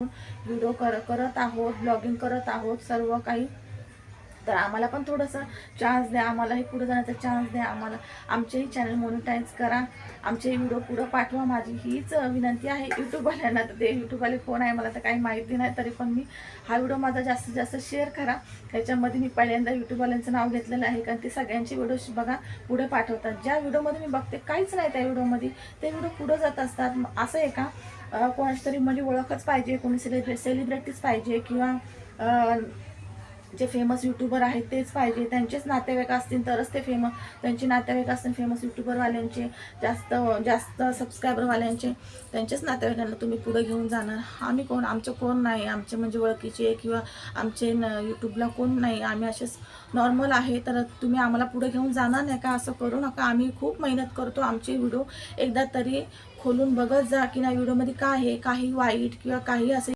आपण व्हिडिओ करत आहोत, ब्लॉगिंग करत आहोत सर्व काही। तर आम्हाला पण थोडंसं चान्स द्या, आम्हालाही पुढे जाण्याचा चान्स द्या, आम्हाला आमचेही चॅनल मॉनिटाईज करा, आमचे व्हिडिओ पुढं पाठवा, माझी हीच विनंती आहे यूट्यूबवाल्यांना। तर ते यूट्यूबवाले कोण आहे मला तर काही माहिती नाही, तरी पण मी हा व्हिडिओ माझा जास्तीत जास्त शेअर करा। त्याच्यामध्ये मी पहिल्यांदा यूट्यूबवाल्यांचं नाव घेतलेलं आहे, कारण ते सगळ्यांचे व्हिडिओ बघा पुढे पाठवतात। ज्या व्हिडिओमध्ये मी बघते काहीच नाही त्या व्हिडिओमध्ये, ते व्हिडिओ पुढं जात असतात। असं आहे का कोणाची तरी म्हणजे ओळखच पाहिजे, कोणी सेलिब्रिटीज पाहिजे, किंवा जे फेमस यूट्यूबर आहेत तेच पाहिजे, त्यांचेच नातेवाईक असतील तरच ते त्यांचे नातेवाईक असतील फेमस यूट्यूबरवाल्यांचे, जास्त जास्त सबस्क्रायबरवाल्यांचे, त्यांचेच नातेवाईकांना तुम्ही पुढे घेऊन जाणार। आम्ही कोण, आमचं कोण नाही, आमचे म्हणजे ओळखीचे किंवा आमचे यूट्यूबला कोण नाही, आम्ही असेच नॉर्मल आहे। तर तुम्ही आम्हाला पुढे घेऊन जाणार नाही का? असं करू नका। आम्ही खूप मेहनत करतो, आमचे व्हिडिओ एकदा तरी खोलून बघत जा की नाही व्हिडिओमध्ये काय आहे, काही वाईट किंवा काही असे